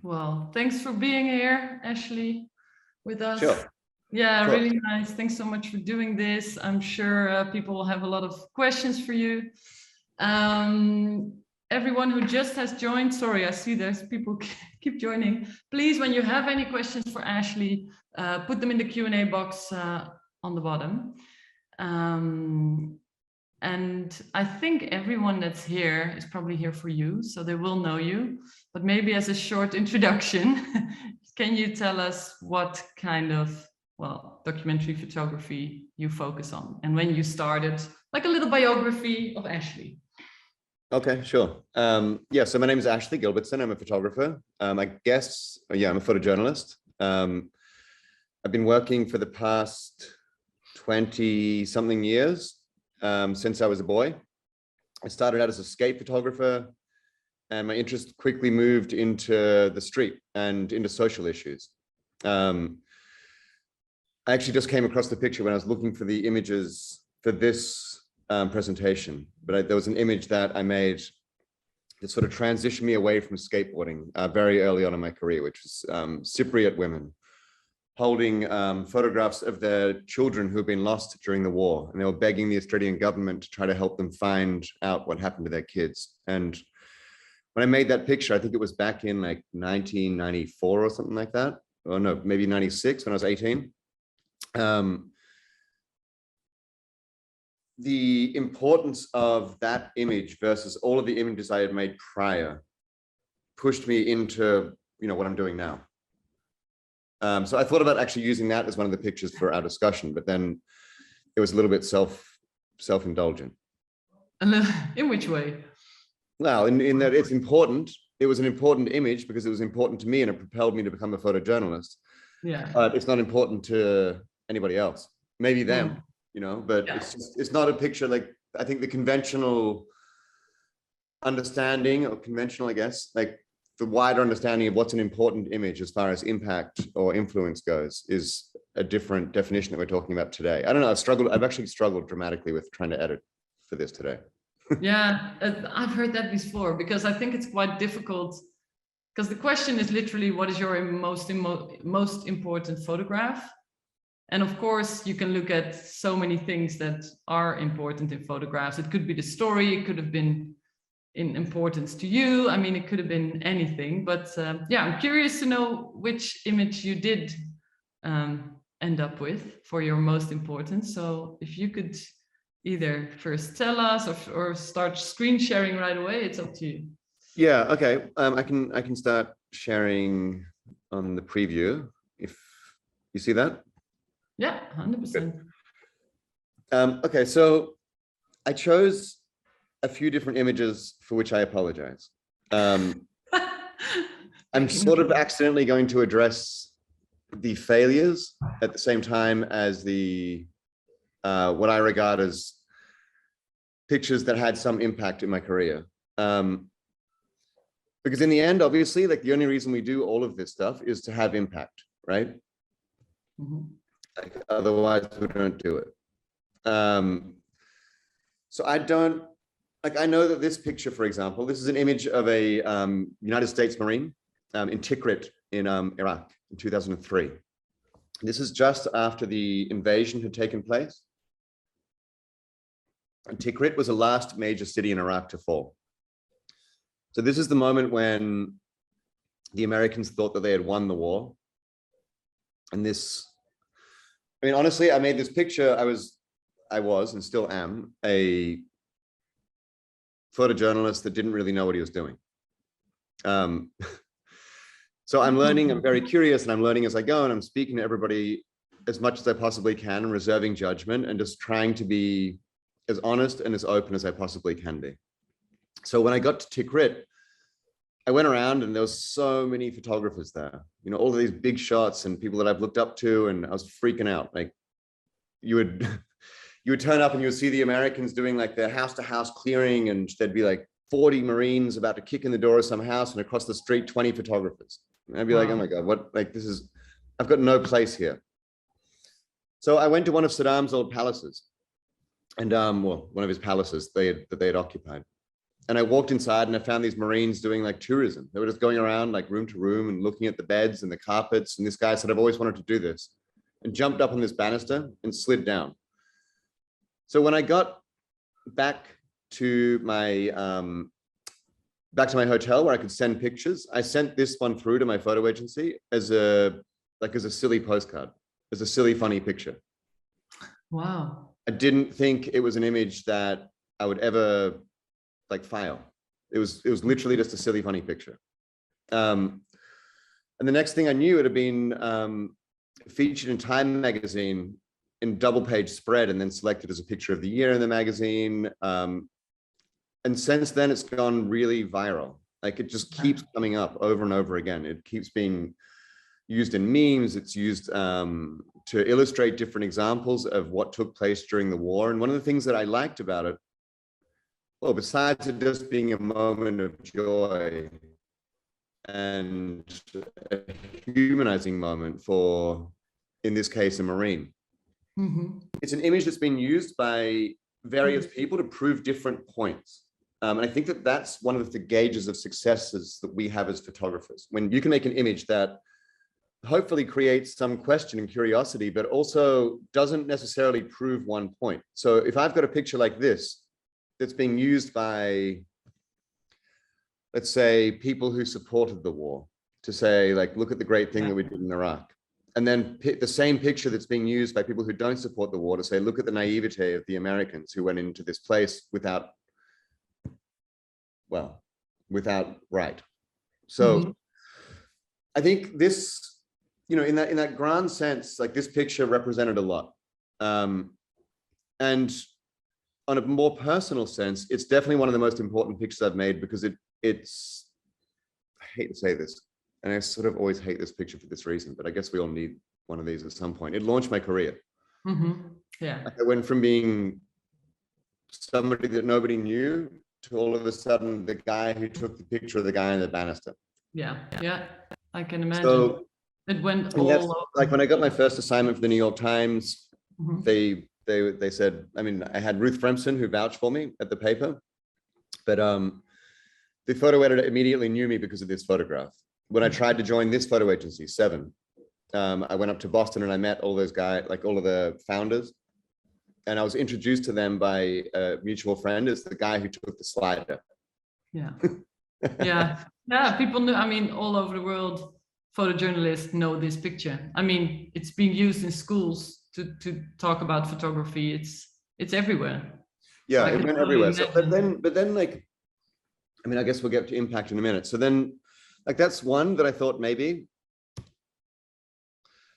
Well, thanks for being here, Ashley, with us. Sure. Yeah, really nice. Thanks so much for doing this. I'm sure people will have a lot of questions for you. Everyone who just has joined, sorry, I see there's people keep joining. Please, when you have any questions for Ashley, put them in the Q&A box on the bottom. And I think everyone that's here is probably here for you, so they will know you. But maybe as a short introduction, can you tell us what kind of, well, documentary photography you focus on and when you started, like a little biography of Ashley? Okay, sure. Yeah, so my name is Ashley Gilbertson. I'm a photographer. I guess, yeah, I'm a photojournalist. I've been working for the past 20-something years. Since I was a boy. I started out as a skate photographer, and my interest quickly moved into the street and into social issues. I actually just came across the picture when I was looking for the images for this presentation, but there was an image that I made that sort of transitioned me away from skateboarding very early on in my career, which was Cypriot women holding photographs of their children who had been lost during the war, and they were begging the Australian government to try to help them find out what happened to their kids. And when I made that picture, I think it was back in like 1994 or something like that, or no, maybe 96 when I was 18. The importance of that image versus all of the images I had made prior pushed me into, you know, what I'm doing now. So I thought about actually using that as one of the pictures for our discussion, but then it was a little bit self-indulgent. In which way? Well, in that it's important. It was an important image because it was important to me and it propelled me to become a photojournalist. Yeah. But it's not important to anybody else. Maybe them, you know, but yeah. It's not a picture like, I think the conventional understanding, or conventional, I guess, like the wider understanding of what's an important image as far as impact or influence goes is a different definition that we're talking about today. I don't know, I've actually struggled dramatically with trying to edit for this today. Yeah, I've heard that before, because I think it's quite difficult, because the question is literally, what is your most important photograph? And of course, you can look at so many things that are important in photographs. It could be the story, it could have been in importance to you. I mean, it could have been anything, but yeah, I'm curious to know which image you did end up with for your most important. So if you could either first tell us or start screen sharing right away, it's up to you. Yeah, okay. I can start sharing on the preview if you see that. Yeah, 100%. Okay, so I chose a few different images for which I apologize. I'm sort of accidentally going to address the failures at the same time as the what I regard as pictures that had some impact in my career. Because in the end, obviously, like the only reason we do all of this stuff is to have impact, right? Mm-hmm. Like, otherwise we don't do it. So I don't, like, I know that this picture, for example, this is an image of a United States Marine in Tikrit in Iraq in 2003. This is just after the invasion had taken place. And Tikrit was the last major city in Iraq to fall. So this is the moment when the Americans thought that they had won the war. And this, I mean, honestly, I made this picture. I was and still am a photojournalist that didn't really know what he was doing. So I'm learning, I'm very curious, and I'm learning as I go, and I'm speaking to everybody as much as I possibly can and reserving judgment and just trying to be as honest and as open as I possibly can be. So when I got to Tikrit, I went around and there was so many photographers there, you know, all of these big shots and people that I've looked up to, and I was freaking out. Like you would turn up and you would see the Americans doing like their house to house clearing, and there'd be like 40 Marines about to kick in the door of some house, and across the street, 20 photographers. And I'd be like, oh my God, what, like, this is, I've got no place here. So I went to one of Saddam's old palaces, and well, one of his palaces that they had occupied. And I walked inside and I found these Marines doing like tourism. They were just going around like room to room and looking at the beds and the carpets. And this guy said, I've always wanted to do this, and jumped up on this banister and slid down. So when I got back to my hotel where I could send pictures, I sent this one through to my photo agency as a silly postcard, as a silly, funny picture. Wow. I didn't think it was an image that I would ever like file. It was literally just a silly, funny picture. And the next thing I knew, it had been featured in Time magazine in double page spread, and then selected as a picture of the year in the magazine. And since then it's gone really viral. Like it just keeps coming up over and over again. It keeps being used in memes. It's used to illustrate different examples of what took place during the war. And one of the things that I liked about it, well, besides it just being a moment of joy and a humanizing moment for, in this case, a Marine, it's an image that's been used by various people to prove different points. And I think that that's one of the gauges of successes that we have as photographers. When you can make an image that hopefully creates some question and curiosity, but also doesn't necessarily prove one point. So if I've got a picture like this, that's being used by, let's say, people who supported the war to say, like, look at the great thing that we did in Iraq. And then the same picture that's being used by people who don't support the war to say, look at the naivete of the Americans who went into this place without right. So I think this, you know, in that grand sense, like this picture represented a lot. And on a more personal sense, it's definitely one of the most important pictures I've made, because it's, I hate to say this, and I sort of always hate this picture for this reason, but I guess we all need one of these at some point. It launched my career. Yeah. I went from being somebody that nobody knew to all of a sudden the guy who took the picture of the guy in the banister. Yeah, yeah, I can imagine. So it went all over. Like when I got my first assignment for the New York Times, they said, I mean, I had Ruth Fremson who vouched for me at the paper, but the photo editor immediately knew me because of this photograph. When I tried to join this photo agency, 7, I went up to Boston and I met all those guys, like all of the founders. And I was introduced to them by a mutual friend as the guy who took the slider. Yeah. Yeah, people know, I mean, all over the world, photojournalists know this picture. I mean, it's being used in schools to talk about photography. It's everywhere. Yeah, so it went everywhere. So, but then like, I mean, I guess we'll get to impact in a minute. So then, like, that's one that I thought maybe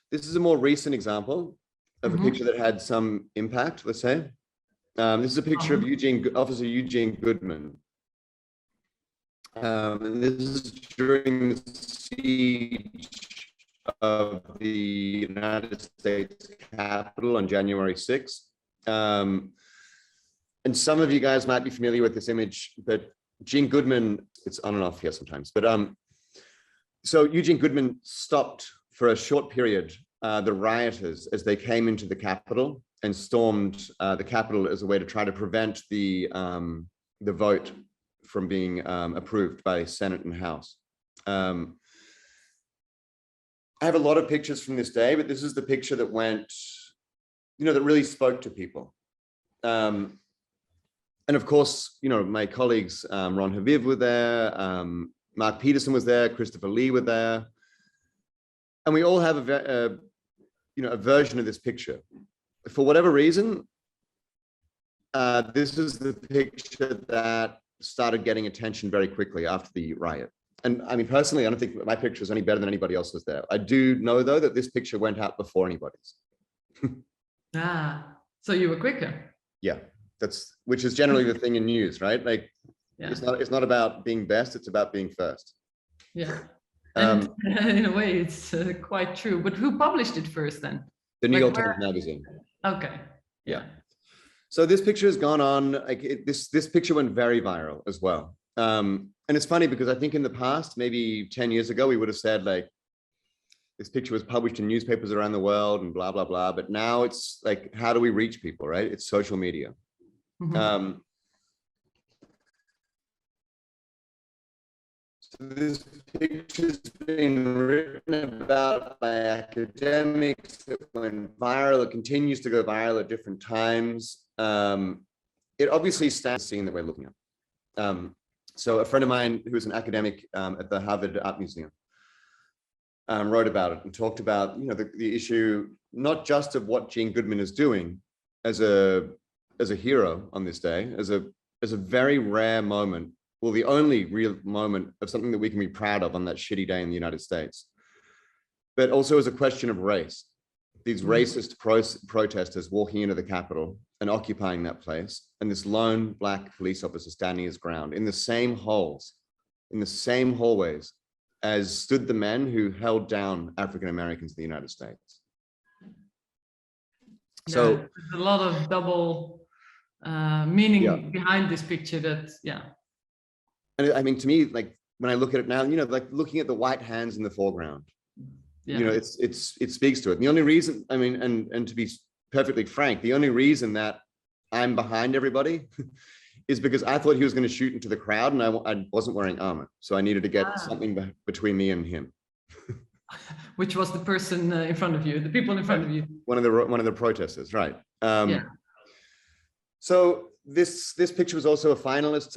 this is a more recent example of a picture that had some impact, let's say. This is a picture of Officer Eugene Goodman. And this is during the siege of the United States Capitol on January 6th. And some of you guys might be familiar with this image, but Gene Goodman, it's on and off here sometimes, but so Eugene Goodman stopped for a short period the rioters as they came into the Capitol and stormed the Capitol as a way to try to prevent the vote from being approved by Senate and House. I have a lot of pictures from this day, but this is the picture that went, you know, that really spoke to people. And of course, you know, my colleagues, Ron Haviv were there, Mark Peterson was there, Christopher Lee were there. And we all have a version of this picture. For whatever reason, this is the picture that started getting attention very quickly after the riot. And I mean, personally, I don't think my picture is any better than anybody else's there. I do know, though, that this picture went out before anybody's. So you were quicker. Yeah, which is generally the thing in news, right? Like, Yeah. it's not about being best, it's about being first. Yeah. And in a way, it's quite true. But who published it first then? The New York Times Magazine. Okay. Yeah. So this picture has gone on, like this picture went very viral as well. And it's funny because I think in the past, maybe 10 years ago, we would have said like, this picture was published in newspapers around the world and blah, blah, blah. But now it's like, how do we reach people, right? It's social media. Mm-hmm. So this picture's been written about by academics. It went viral. It continues to go viral at different times. It obviously stands the scene that we're looking at. So a friend of mine who is an academic at the Harvard Art Museum wrote about it and talked about, you know, the issue not just of what Jean Goodman is doing as a hero on this day, as a very rare moment. Well, the only real moment of something that we can be proud of on that shitty day in the United States, but also as a question of race. These racist protesters walking into the Capitol and occupying that place, and this lone Black police officer standing his ground in the same holes, in the same hallways as stood the men who held down African Americans in the United States. Yeah, so there's a lot of double meaning behind this picture that, And I mean, to me, like when I look at it now, you know, like looking at the white hands in the foreground, you know, it speaks to it. And the only reason, I mean, and to be perfectly frank, the only reason that I'm behind everybody is because I thought he was going to shoot into the crowd, and I wasn't wearing armor, so I needed to get something between me and him. Which was the person in front of you, the people in front of you. One of the protesters, right? So this picture was also a finalist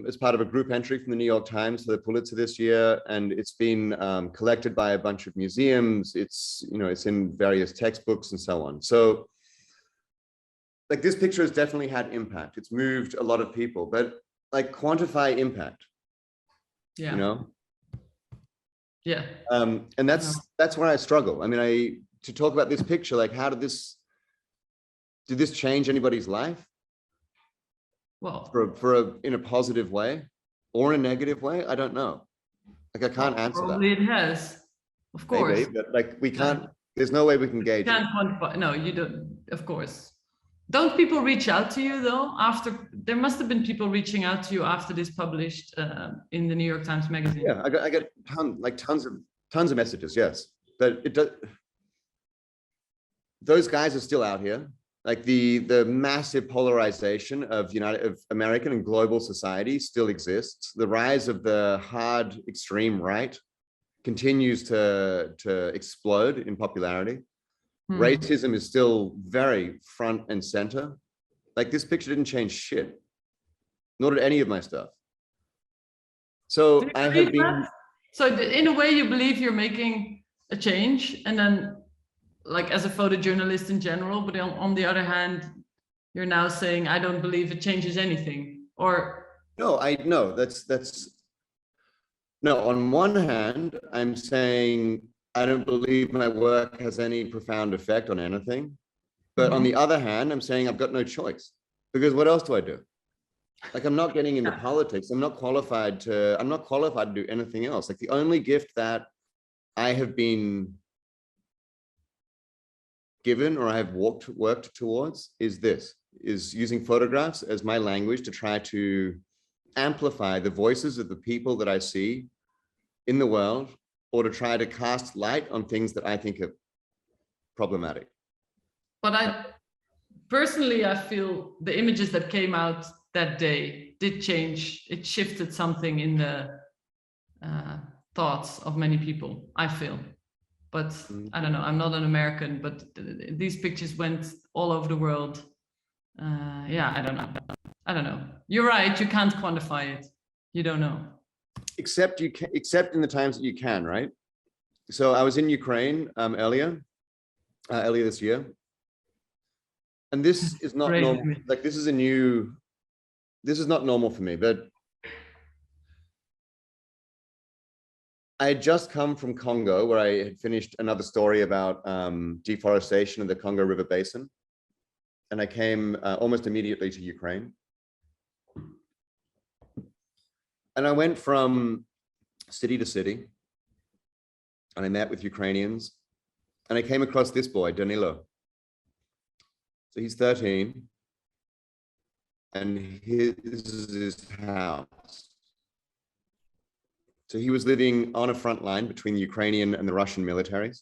as part of a group entry from the New York Times for the Pulitzer this year, and it's been collected by a bunch of museums. It's, you know, it's in various textbooks and so on. So like this picture has definitely had impact. It's moved a lot of people, but like quantify impact, you know? Yeah. And that's where I struggle. I mean, to talk about this picture, like how did this change anybody's life? Well, in a positive way or in a negative way? I don't know. Like I can't answer probably that. It has, of course. Maybe, but like we can't, there's no way we can gauge can't quantify. No, you don't, of course. Don't people reach out to you though? There must have been people reaching out to you after this published in the New York Times Magazine. Yeah, I get tons of messages, yes. But it does, those guys are still out here. Like the massive polarization of American and global society still exists. The rise of the hard extreme right continues to explode in popularity. Racism is still very front and center. Like this picture didn't change shit, nor did any of my stuff. So I have been. So in a way, you believe you're making a change, and then, like as a photojournalist in general, but on the other hand, you're now saying I don't believe it changes anything. Or no, that's no. On one hand, I'm saying I don't believe my work has any profound effect on anything. But on the other hand, I'm saying I've got no choice, because what else do I do? Like I'm not getting into politics. I'm not qualified to do anything else. Like the only gift that I have been given or I have worked towards is using photographs as my language to try to amplify the voices of the people that I see in the world, or to try to cast light on things that I think are problematic. But I feel the images that came out that day did change. It shifted something in the thoughts of many people, I feel. But I don't know, I'm not an American, but these pictures went all over the world. I don't know. You're right, you can't quantify it. You don't know. Except in the times that you can, right? So I was in Ukraine earlier this year. And this is not normal. Like this is not normal for me, but I had just come from Congo, where I had finished another story about deforestation of the Congo River Basin. and I came almost immediately to Ukraine. And I went from city to city, and I met with Ukrainians, and I came across this boy, Danilo. So he's 13, and his is his house. So he was living on a front line between the Ukrainian and the Russian militaries.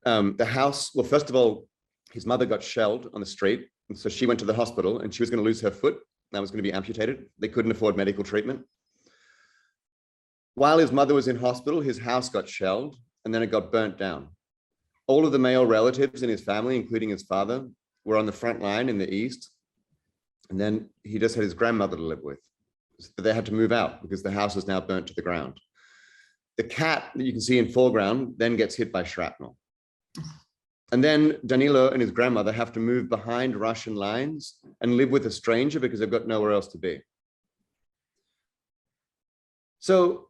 The house, well, first of all, his mother got shelled on the street, and so she went to the hospital, and she was going to lose her foot. That was going to be amputated. They couldn't afford medical treatment. While his mother was in hospital, his house got shelled, and then it got burnt down. All of the male relatives in his family, including his father, were on the front line in the east. And then he just had his grandmother to live with. But they had to move out because the house was now burnt to the ground. The cat that you can see in foreground then gets hit by shrapnel. And then Danilo and his grandmother have to move behind Russian lines and live with a stranger because they've got nowhere else to be. So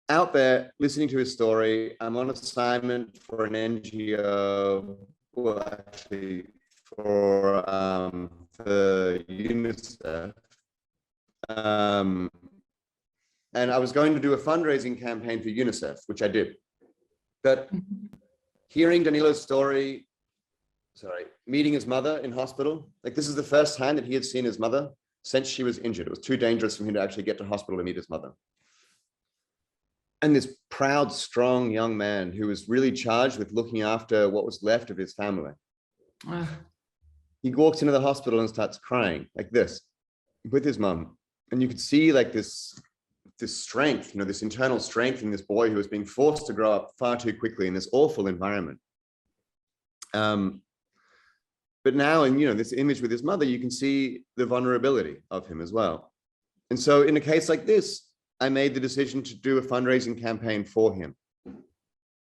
out there, listening to his story, I'm on assignment for an NGO, well, actually for UNICEF. And I was going to do a fundraising campaign for UNICEF, which I did. But hearing Danilo's story, meeting his mother in hospital, like this is the first time that he had seen his mother since she was injured. It was too dangerous for him to actually get to hospital to meet his mother. And this proud, strong young man who was really charged with looking after what was left of his family. He walks into the hospital and starts crying like this with his mom. And you could see like this strength, this internal strength in this boy who was being forced to grow up far too quickly in this awful environment. But now in this image with his mother, you can see the vulnerability of him as well. And so in a case like this, I made the decision to do a fundraising campaign for him.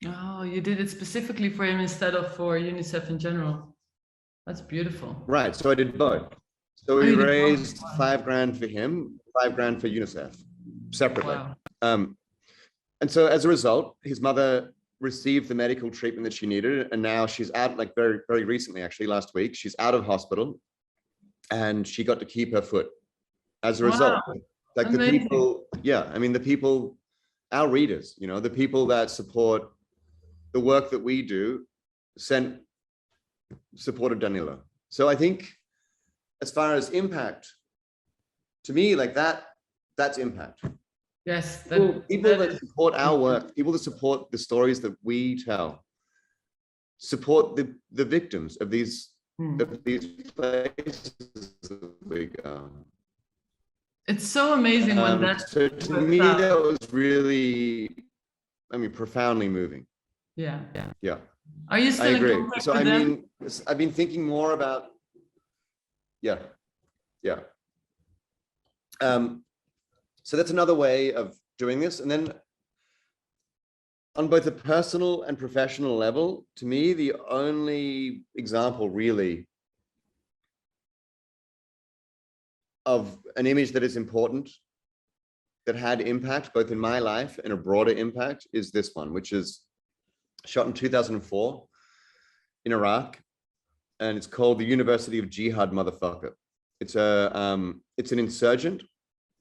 Oh, you did it specifically for him instead of for UNICEF in general. That's beautiful. Right, so I did both. So we raised $5,000 for him, $5,000 for UNICEF, separately. Wow. And so as a result, his mother received the medical treatment that she needed, and now she's out, like very, very recently, actually last week, she's out of hospital, and she got to keep her foot as a result. Like the people, the people, our readers, the people that support the work that we do supported Danilo. So I think as far as impact, to me, like that's impact. Yes. People that support our work, people that support the stories that we tell, support the victims of these places that we go. It's so amazing when that. So to me, that was really, profoundly moving. Yeah. Are you still in contact with them? I've been thinking more about, so that's another way of doing this. And then on both a personal and professional level, to me, the only example really of an image that is important, that had impact both in my life and a broader impact, is this one, which is shot in 2004 in Iraq, and it's called the University of Jihad Motherfucker. It's an insurgent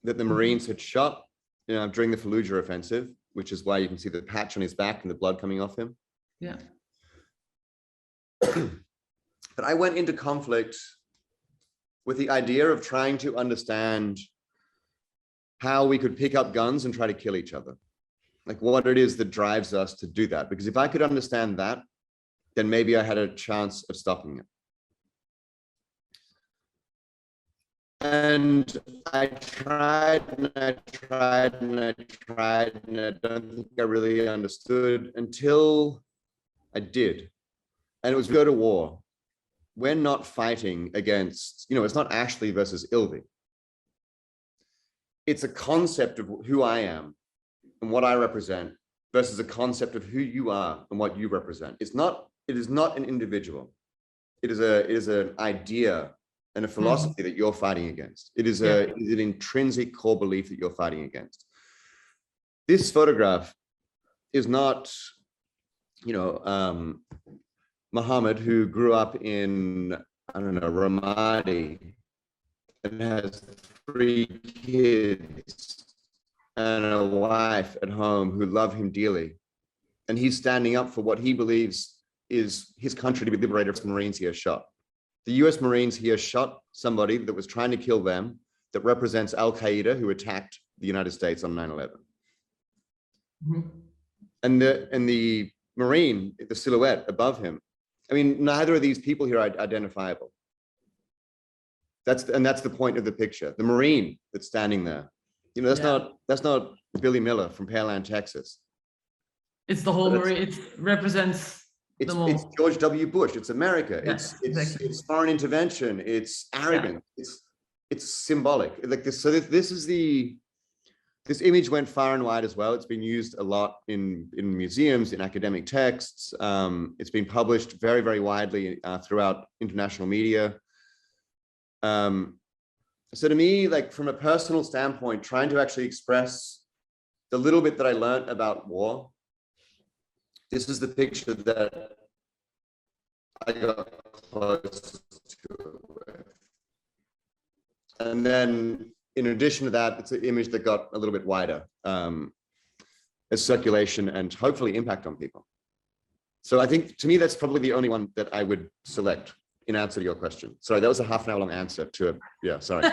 that the Marines had shot during the Fallujah offensive, which is why you can see the patch on his back and the blood coming off him. Yeah. But I went into conflict with the idea of trying to understand how we could pick up guns and try to kill each other. Like what it is that drives us to do that. Because if I could understand that, then maybe I had a chance of stopping it. And I tried and I tried and I tried, and I don't think I really understood until I did. And it was go to war. We're not fighting against, it's not Ashley versus Ilvy. It's a concept of who I am and what I represent versus a concept of who you are and what you represent. It is not an individual. It is an idea and a philosophy that you're fighting against. It is an intrinsic core belief that you're fighting against. This photograph is not, Muhammad, who grew up in, I don't know, Ramadi, and has 3 kids and a wife at home who love him dearly. And he's standing up for what he believes is his country to be liberated from Marines he has shot. The US Marines he has shot somebody that was trying to kill them, that represents Al-Qaeda, who attacked the United States on 9/11. Mm-hmm. And the Marine, the silhouette above him, I mean, neither of these people here are identifiable. That's the point of the picture. The Marine that's standing there, you know, that's not Billy Miller from Pearland, Texas. It's the whole Marine. It represents it's George W. Bush. It's America. Yeah, it's foreign intervention. It's arrogant. Yeah. It's symbolic. Like this. So this image went far and wide as well. It's been used a lot in museums, in academic texts. It's been published very, very widely throughout international media. So to me, like from a personal standpoint, trying to actually express the little bit that I learned about war, this is the picture that I got close to it with. And then in addition to that, it's an image that got a little bit wider as circulation and hopefully impact on people. So I think to me, that's probably the only one that I would select in answer to your question. Sorry, that was a half an hour long answer to it. Yeah, sorry.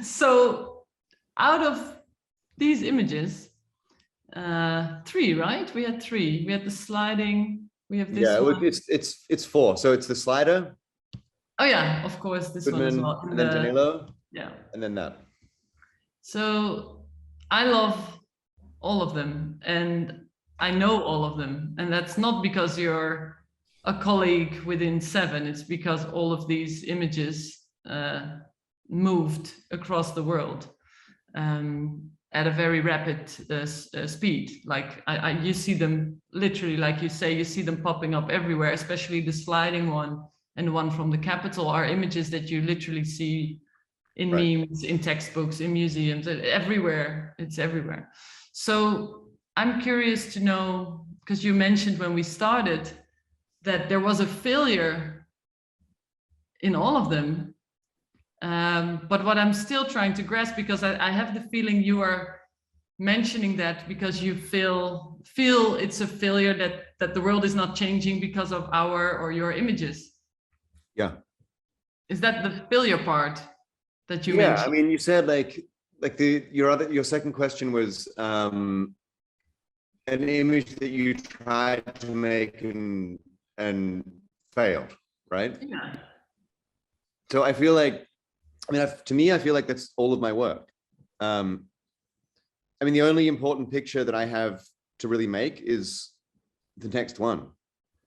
So out of these images, 3, right? We had 3. We had the sliding, we have this. Yeah, one. It's 4. So it's the slider. Oh yeah, of course, this Goodman, one as well. And then Danilo. Yeah. And then that. So I love all of them and I know all of them. And that's not because you're a colleague within 7. It's because all of these images moved across the world at a very rapid speed. Like you see them literally, like you say, you see them popping up everywhere, especially the sliding one. And the one from the Capitol are images that you literally see in memes, in textbooks, in museums, everywhere. It's everywhere. So I'm curious to know, because you mentioned when we started that there was a failure in all of them. But what I'm still trying to grasp, because I have the feeling you are mentioning that because you feel it's a failure that the world is not changing because of our or your images. Yeah. Is that the failure part that you mentioned? Yeah, I mean, you said like your second question was an image that you tried to make and failed, right? Yeah. So I feel like, I mean, to me, I feel like that's all of my work. I mean, the only important picture that I have to really make is the next one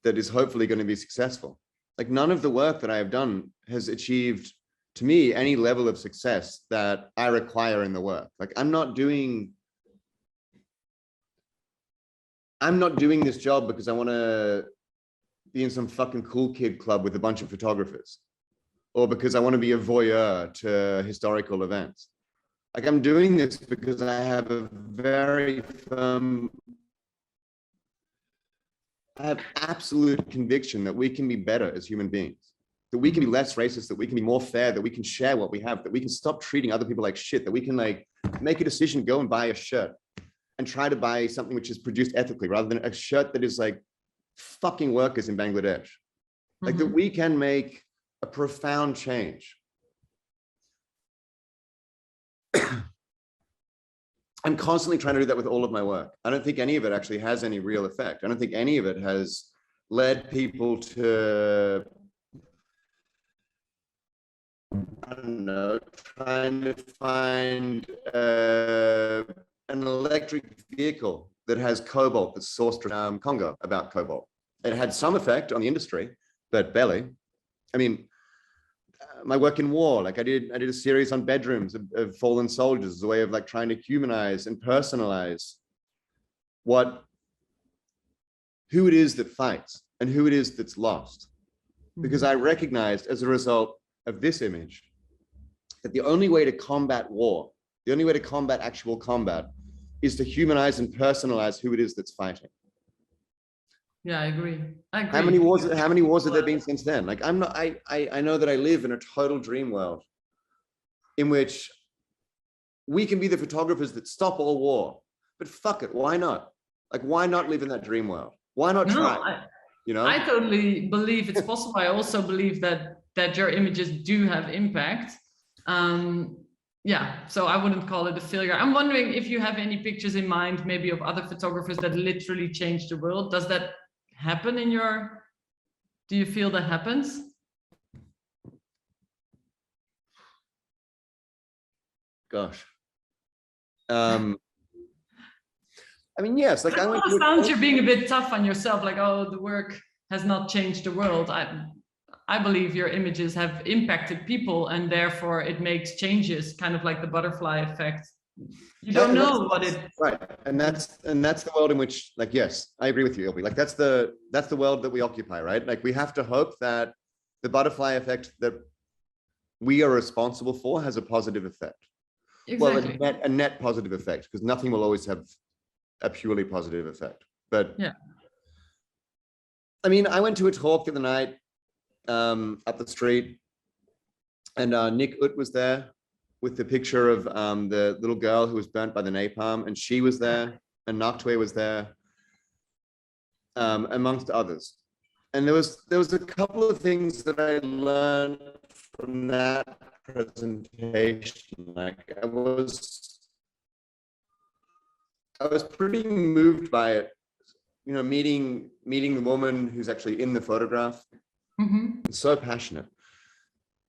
that is hopefully going to be successful. Like none of the work that I have done has achieved, to me, any level of success that I require in the work. Like I'm not doing this job because I want to be in some fucking cool kid club with a bunch of photographers, or because I want to be a voyeur to historical events. Like I'm doing this because I have a very firm, I have absolute conviction that we can be better as human beings, that we can be less racist, that we can be more fair, that we can share what we have, that we can stop treating other people like shit, that we can like make a decision, go and buy a shirt and try to buy something which is produced ethically rather than a shirt that is like fucking workers in Bangladesh. Like that we can make a profound change. I'm constantly trying to do that with all of my work. I don't think any of it actually has any real effect. I don't think any of it has led people to, I don't know, trying to find an electric vehicle that has cobalt that's sourced from Congo about cobalt. It had some effect on the industry, but barely. I mean, my work in war, like I did a series on bedrooms of fallen soldiers as a way of like trying to humanize and personalize who it is that fights and who it is that's lost. Because I recognized as a result of this image that the only way to combat war, the only way to combat actual combat is to humanize and personalize who it is that's fighting. Yeah, I agree. I agree. How many wars have there been since then? Like I know that I live in a total dream world in which we can be the photographers that stop all war, but fuck it, why not? Like, why not live in that dream world? Why not try? You know? I totally believe it's possible. I also believe that your images do have impact. Yeah, so I wouldn't call it a failure. I'm wondering if you have any pictures in mind, maybe of other photographers that literally changed the world. Does that happen in your, do you feel that happens? Gosh. I mean, yes, like It sounds you're being a bit tough on yourself, like, oh, the work has not changed the world. I believe your images have impacted people, and therefore it makes changes, kind of like the butterfly effect. You don't know what it. Right, and that's the world in which, like, yes, I agree with you, Ilvy. Like, that's the world that we occupy, right? Like, we have to hope that the butterfly effect that we are responsible for has a positive effect. Exactly. Well, a net positive effect, because nothing will always have a purely positive effect. But yeah, I mean, I went to a talk the other night up the street, and Nick Ut was there with the picture of the little girl who was burnt by the napalm, and she was there, and Naktwe was there, amongst others. And there was a couple of things that I learned from that presentation. Like, I was pretty moved by it, you know, meeting the woman who's actually in the photograph. It's so passionate.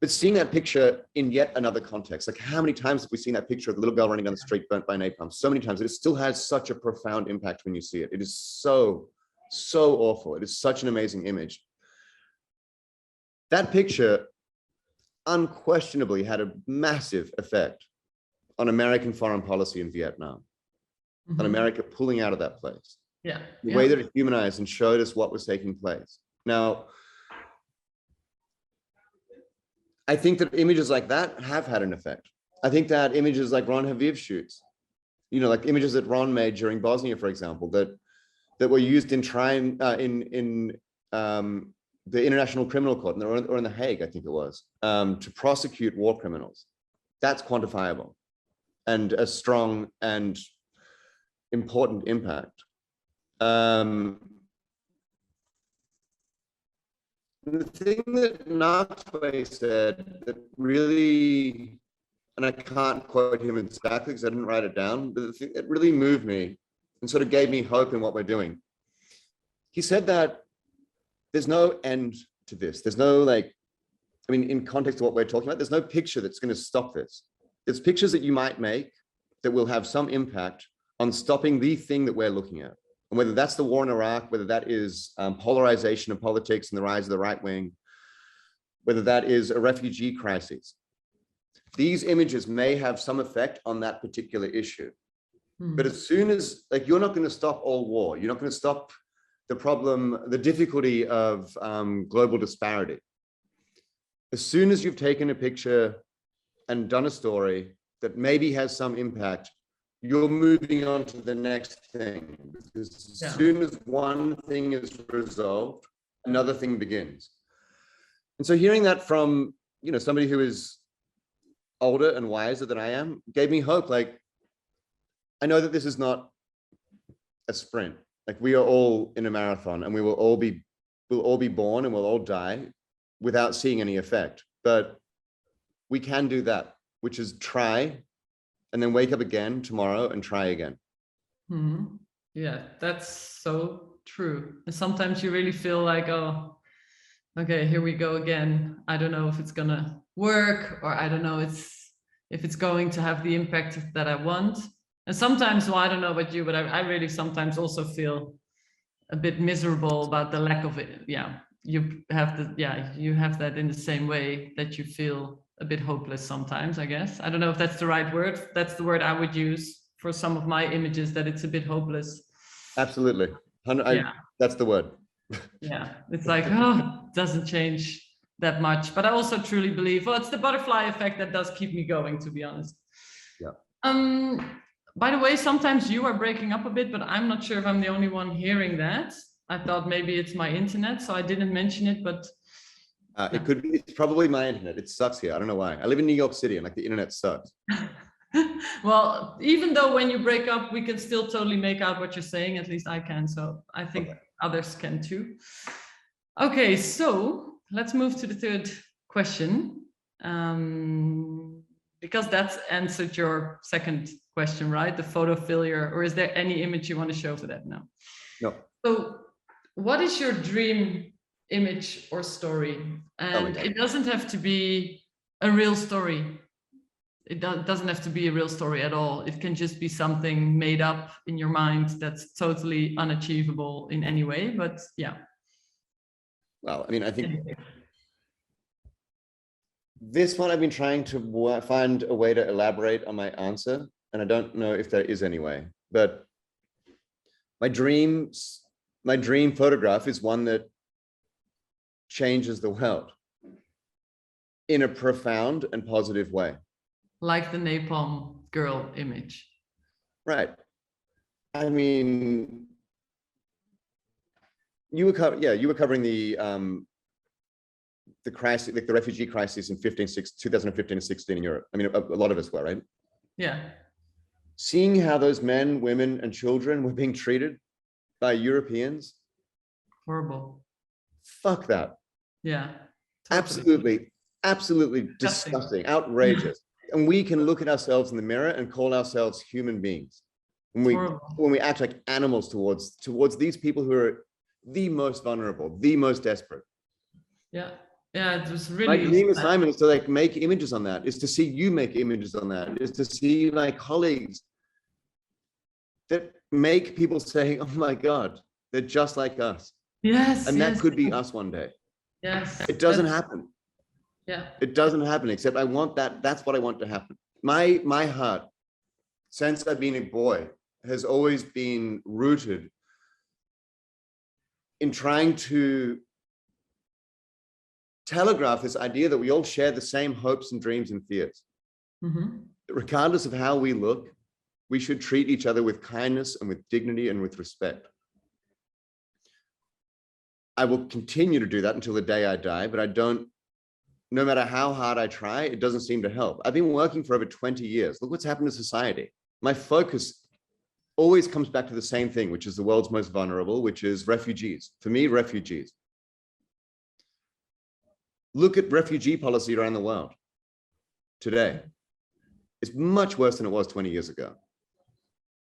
But seeing that picture in yet another context, like, how many times have we seen that picture of the little girl running down the street burnt by napalm? So many times. It still has such a profound impact when you see it. It is so awful. It is such an amazing image. That picture unquestionably had a massive effect on American foreign policy in Vietnam, on America pulling out of that place. Yeah. The way that it humanized and showed us what was taking place. Now, I think that images like that have had an effect. I think that images like Ron Haviv shoots, you know, like images that Ron made during Bosnia, for example, that were used in trying in the International Criminal Court, or in The Hague, I think it was, to prosecute war criminals. That's quantifiable and a strong and important impact. The thing that Naktwe said that really, and I can't quote him exactly because I didn't write it down, but the thing that really moved me and sort of gave me hope in what we're doing. He said that there's no end to this. There's no, like, I mean, in context of what we're talking about, there's no picture that's going to stop this. There's pictures that you might make that will have some impact on stopping the thing that we're looking at. And whether that's the war in Iraq, whether that is polarization of politics and the rise of the right wing, whether that is a refugee crisis, these images may have some effect on that particular issue. But as soon as, like, you're not going to stop all war, you're not going to stop the problem, the difficulty of global disparity. As soon as you've taken a picture and done a story that maybe has some impact, you're moving on to the next thing. Because as soon as one thing is resolved, another thing begins. And so hearing that from, you know, somebody who is older and wiser than I am, gave me hope. Like, I know that this is not a sprint. Like, we are all in a marathon, and we'll all be born and we'll all die without seeing any effect. But we can do that, which is try, and then wake up again tomorrow and try again. Yeah, that's so true. And sometimes you really feel like, oh, okay, here we go again. I don't know if it's gonna work, or I don't know if it's going to have the impact that I want. And sometimes, well, I don't know about you, but I really sometimes also feel a bit miserable about the lack of it. Yeah, you have that in the same way that you feel a bit hopeless sometimes, I guess. I don't know if that's the right word. That's the word I would use for some of my images, that it's a bit hopeless. Absolutely. That's the word. Yeah, it's like, oh, it doesn't change that much. But I also truly believe, well, it's the butterfly effect that does keep me going, to be honest. Yeah. By the way, sometimes you are breaking up a bit, but I'm not sure if I'm the only one hearing that. I thought maybe it's my internet, so I didn't mention it, but It could be, it's probably my internet. It sucks here. I don't know why. I live in New York City and like the internet sucks. well, even though when you break up, we can still totally make out what you're saying. At least I can. So I think others can too. Okay, so let's move to the third question. Because that's answered your second question, right? The photo failure, or is there any image you want to show for that now? No. So what is your dream image or story? And it doesn't have to be a real story. It doesn't have to be a real story at all. It can just be something made up in your mind that's totally unachievable in any way, but yeah. Well, I mean, I think this one I've been trying to find a way to elaborate on my answer, and I don't know if there is any way, but my dream photograph is one that changes the world in a profound and positive way. Like the napalm girl image. Right. I mean, you were covering the crisis, like the refugee crisis in 2015 and 16 in Europe. I mean, a lot of us were, right? Yeah. Seeing how those men, women, and children were being treated by Europeans. Horrible. Fuck that. Yeah. Totally. Absolutely disgusting, outrageous. And we can look at ourselves in the mirror and call ourselves human beings. When we act like animals towards these people who are the most vulnerable, the most desperate. Yeah. Yeah, it was really. My dream assignment is to like make images on that, is to see you make images on that, is to see my colleagues that make people say, oh my God, they're just like us. Yes. And that could be us one day. Yes. It doesn't happen. Yeah. It doesn't happen, except I want that. That's what I want to happen. My heart, since I've been a boy, has always been rooted in trying to telegraph this idea that we all share the same hopes and dreams and fears. Mm-hmm. Regardless of how we look, we should treat each other with kindness and with dignity and with respect. I will continue to do that until the day I die, but I don't, no matter how hard I try, it doesn't seem to help. I've been working for over 20 years. Look what's happened to society. My focus always comes back to the same thing, which is the world's most vulnerable, which is refugees. For me, refugees. Look at refugee policy around the world today. It's much worse than it was 20 years ago.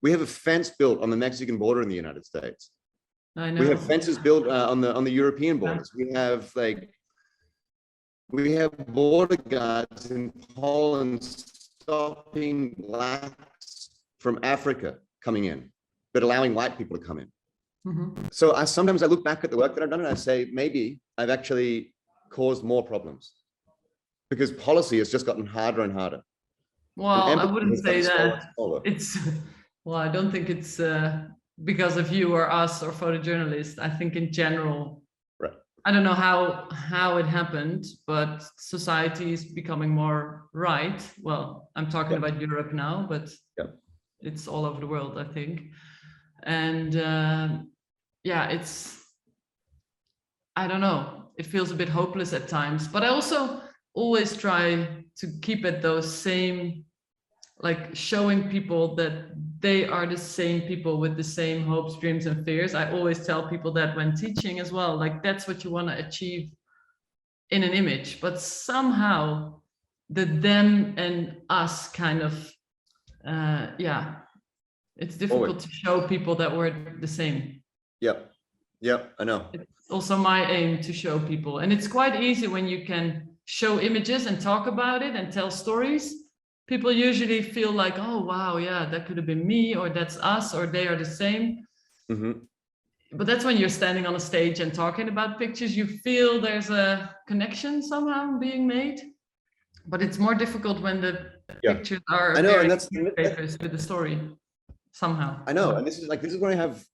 We have a fence built on the Mexican border in the United States. I know. We have fences built on the European borders. We have border guards in Poland stopping blacks from Africa coming in, but allowing white people to come in. Mm-hmm. So sometimes I look back at the work that I've done and I say, maybe I've actually caused more problems because policy has just gotten harder and harder. Well, I wouldn't say that. Well, I don't think it's because of you or us or photojournalists. I think in general, right. I don't know how it happened, but society is becoming more right. Well, I'm talking about Europe now, but it's all over the world, I think. And I don't know. It feels a bit hopeless at times, but I also always try to keep it those same, like showing people that they are the same people with the same hopes, dreams, and fears. I always tell people that when teaching as well, like that's what you want to achieve in an image, but somehow the them and us kind of, it's difficult to show people that we're the same. Yep, I know. It's also my aim to show people, and it's quite easy when you can show images and talk about it and tell stories. People usually feel like, oh, wow, yeah, that could have been me, or that's us, or they are the same. Mm-hmm. But that's when you're standing on a stage and talking about pictures, you feel there's a connection somehow being made. But it's more difficult when the pictures are newspapers with the story somehow. I know, and this is where I have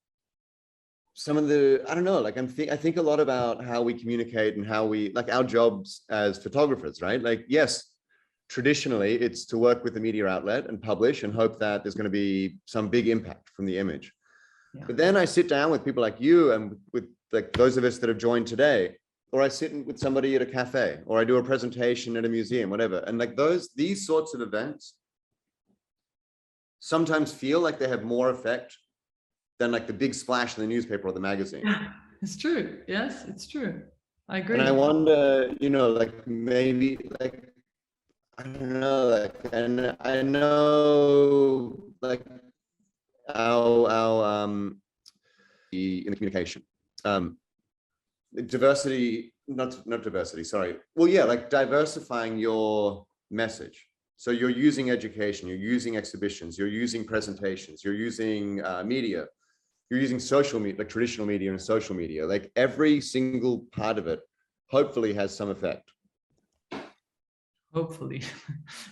some of the, I don't know, like I think a lot about how we communicate and how we, like our jobs as photographers, right? Like, yes, traditionally it's to work with the media outlet and publish and hope that there's going to be some big impact from the image. Yeah. But then I sit down with people like you and with like those of us that have joined today, or I sit with somebody at a cafe, or I do a presentation at a museum, whatever. And like these sorts of events sometimes feel like they have more effect than like the big splash in the newspaper or the magazine. It's true. Yes, it's true. I agree. And I wonder, you know, like maybe like, I don't know, like, and I know like our in the communication, diversity, not diversity, sorry. Well, yeah, like diversifying your message. So you're using education, you're using exhibitions, you're using presentations, you're using media, you're using social media, like traditional media and social media, like every single part of it hopefully has some effect. Hopefully.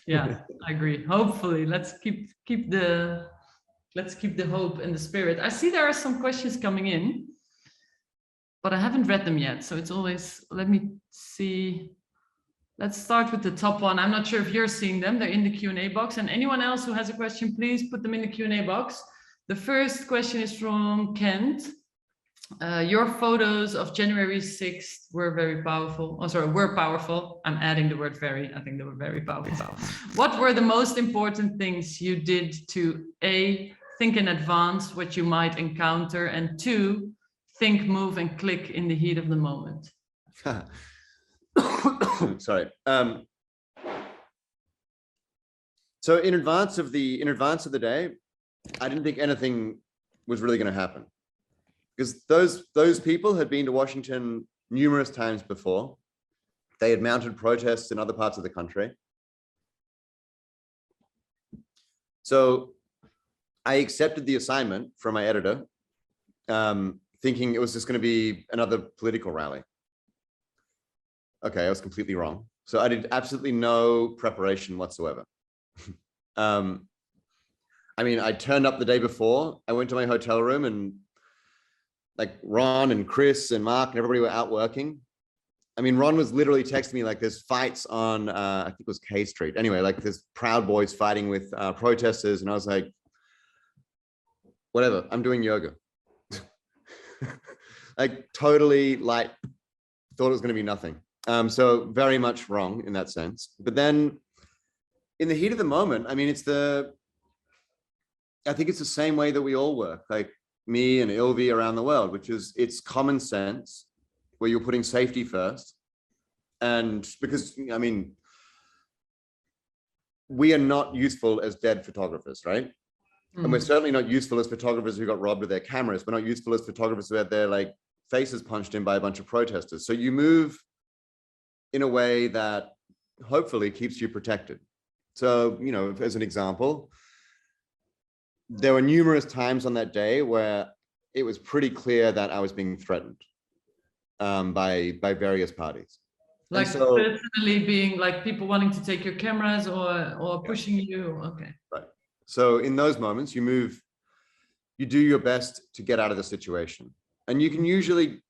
Yeah, I agree. Hopefully, let's keep the hope and the spirit. I see there are some questions coming in, but I haven't read them yet. So it's always, let me see. Let's start with the top one. I'm not sure if you're seeing them. They're in the Q&A box. And anyone else who has a question, please put them in the Q&A box. The first question is from Kent. Your photos of January 6th were very powerful. Oh, sorry, were powerful. I'm adding the word very. I think they were very powerful. What were the most important things you did to A, think in advance what you might encounter, and 2, think, move, and click in the heat of the moment? Sorry. So in advance of the day, I didn't think anything was really going to happen, because those people had been to Washington numerous times before. They had mounted protests in other parts of the country. So I accepted the assignment from my editor, thinking it was just going to be another political rally. Okay, I was completely wrong. So I did absolutely no preparation whatsoever. I mean, I turned up the day before. I went to my hotel room and like Ron and Chris and Mark and everybody were out working. I mean, Ron was literally texting me like there's fights on, I think it was K Street. Anyway, like there's Proud Boys fighting with protesters. And I was like, whatever, I'm doing yoga. Like totally like thought it was going to be nothing. So very much wrong in that sense. But then in the heat of the moment, I mean, I think it's the same way that we all work, like me and Ilvy around the world, which is it's common sense where you're putting safety first. And because, I mean, we are not useful as dead photographers, right? Mm. And we're certainly not useful as photographers who got robbed of their cameras. We're not useful as photographers who had their like faces punched in by a bunch of protesters. So you move in a way that hopefully keeps you protected. So, you know, as an example, there were numerous times on that day where it was pretty clear that I was being threatened by various parties. Like so, personally being like people wanting to take your cameras or pushing you. Okay. Right. So in those moments, you do your best to get out of the situation. And you can usually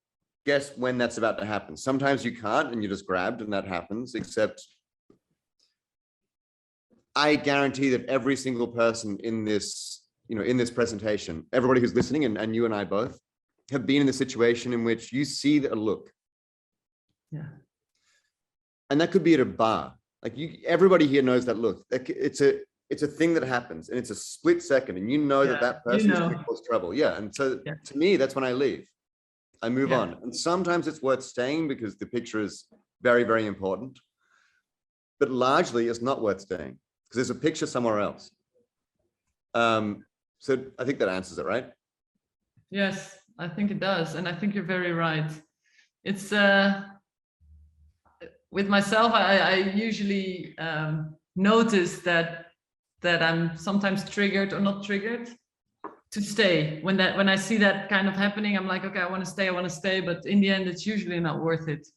guess when that's about to happen. Sometimes you can't and you're just grabbed and that happens, except I guarantee that every single person in this, you know, in this presentation, everybody who's listening and you and I both have been in the situation in which you see a look. Yeah. And that could be at a bar. Like everybody here knows that look. It's a thing that happens and it's a split second and you know that person is going to cause trouble. Yeah. And so to me, that's when I leave. I move on. And sometimes it's worth staying because the picture is very, very important. But largely it's not worth staying because there's a picture somewhere else. So I think that answers it, right? Yes, I think it does. And I think you're very right. It's with myself, I usually notice that I'm sometimes triggered or not triggered to stay. When I see that kind of happening, I'm like, okay, I want to stay. But in the end, it's usually not worth it.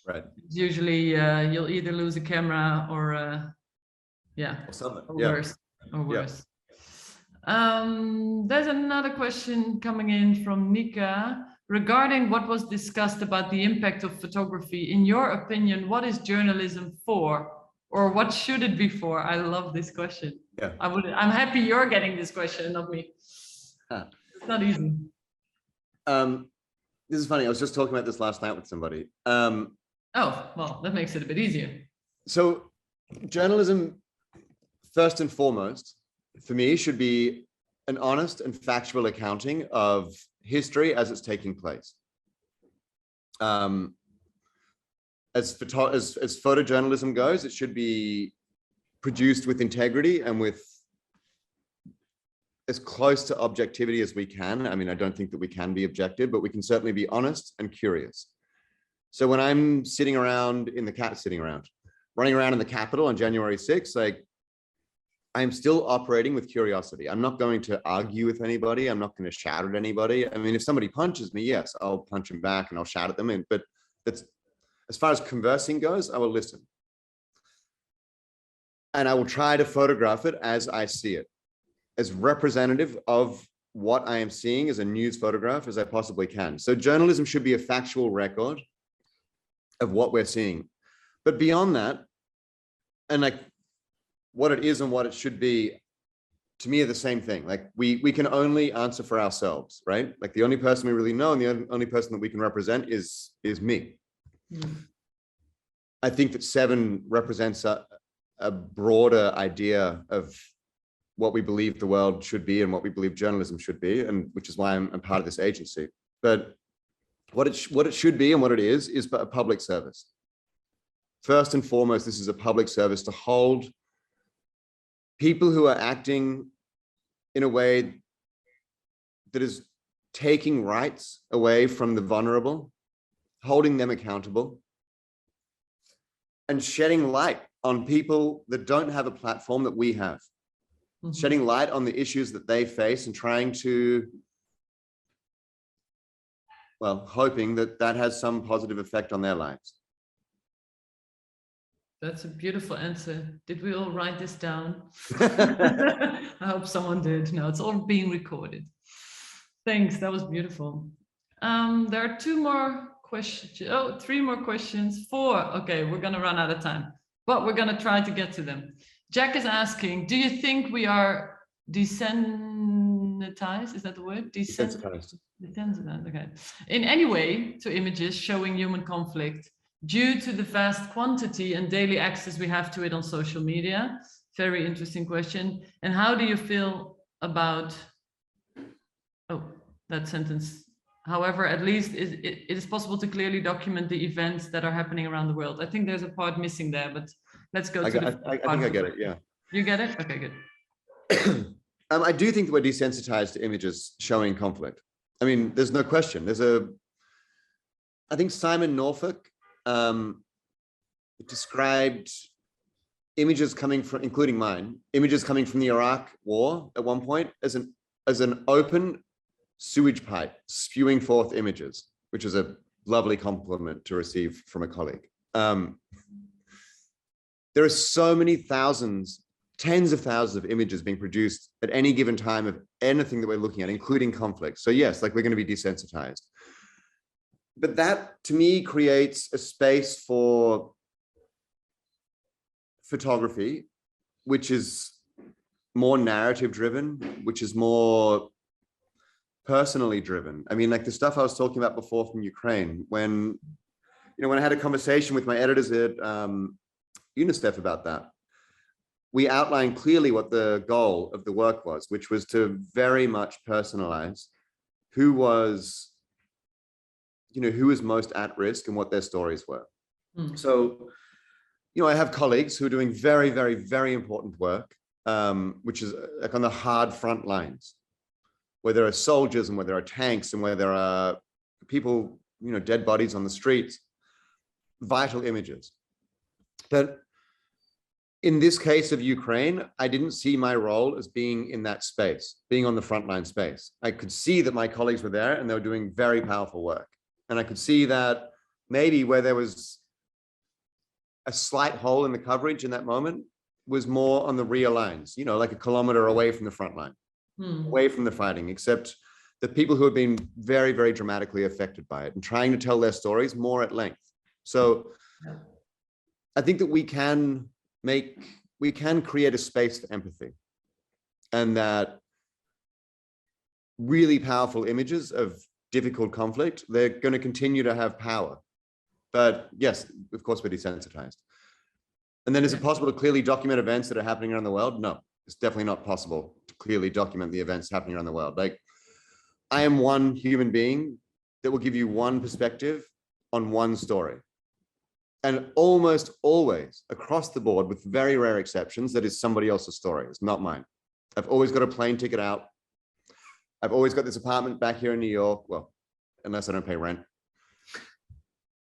Right. It's usually you'll either lose a camera or worse. There's another question coming in from Nika regarding what was discussed about the impact of photography. In your opinion, what is journalism for, or what should it be for? I love this question. Yeah. I'm happy you're getting this question, not me. not easy. This is funny. I was just talking about this last night with somebody. Oh, well, that makes it a bit easier. So journalism, first and foremost, for me, should be an honest and factual accounting of history as it's taking place. As photojournalism goes, it should be produced with integrity and with as close to objectivity as we can. I mean, I don't think that we can be objective, but we can certainly be honest and curious. So when I'm running around in the Capitol on January 6th, like, I'm still operating with curiosity. I'm not going to argue with anybody. I'm not going to shout at anybody. I mean, if somebody punches me, yes, I'll punch him back and I'll shout at them. But that's, as far as conversing goes, I will listen. And I will try to photograph it as I see it, as representative of what I am seeing as a news photograph as I possibly can. So journalism should be a factual record of what we're seeing. But beyond that, and like what it is and what it should be, to me, are the same thing. Like we can only answer for ourselves, right? Like the only person we really know and the only person that we can represent is me. I think that 7 represents a broader idea of what we believe the world should be and what we believe journalism should be, and which is why I'm part of this agency. But what it should be and what it is a public service. First and foremost, this is a public service to hold people who are acting in a way that is taking rights away from the vulnerable, holding them accountable, and shedding light on people that don't have a platform that we have. Shedding light on the issues that they face and trying to, well, hoping that that has some positive effect on their lives. That's a beautiful answer. Did we all write this down? I hope someone did. No, it's all being recorded. Thanks, that was beautiful. There are 2 more questions. Oh, 3 more questions. 4. Okay, we're gonna run out of time, but we're gonna try to get to them. Jack is asking, do you think we are desensitized? Is that the word? Desensitized. Desensitized, okay. In any way to images showing human conflict due to the vast quantity and daily access we have to it on social media? Very interesting question. And how do you feel about, oh, that sentence. However, at least it is possible to clearly document the events that are happening around the world. I think there's a part missing there, but let's go to the I think I get it, yeah. You get it? Okay, good. I do think that we're desensitized to images showing conflict. I mean, there's no question. I think Simon Norfolk described images coming from, including mine, images coming from the Iraq War at one point as an open sewage pipe spewing forth images, which is a lovely compliment to receive from a colleague. There are so many thousands, tens of thousands of images being produced at any given time of anything that we're looking at, including conflict. So yes, like we're going to be desensitized. But that, to me, creates a space for photography, which is more narrative driven, which is more personally driven. I mean, like the stuff I was talking about before from Ukraine, when I had a conversation with my editors at UNICEF about that, we outlined clearly what the goal of the work was, which was to very much personalize who was most at risk and what their stories were. So, I have colleagues who are doing very, very, very important work, which is like on the hard front lines, where there are soldiers and where there are tanks and where there are people, dead bodies on the streets, vital images. But in this case of Ukraine, I didn't see my role as being in that space, being on the frontline space. I could see that my colleagues were there and they were doing very powerful work. And I could see that maybe where there was a slight hole in the coverage in that moment was more on the rear lines, like a kilometer away from the front line, away from the fighting, except the people who have been very, very dramatically affected by it and trying to tell their stories more at length. So I think that we can create a space for empathy, and that really powerful images of difficult conflict, they're going to continue to have power. But yes, of course, we're desensitized. And then is it possible to clearly document events that are happening around the world? No, it's definitely not possible to clearly document the events happening around the world. Like, I am one human being that will give you one perspective on one story. And almost always across the board, with very rare exceptions, that is somebody else's story. It's not mine. I've always got a plane ticket out. I've always got this apartment back here in New York. Well, unless I don't pay rent.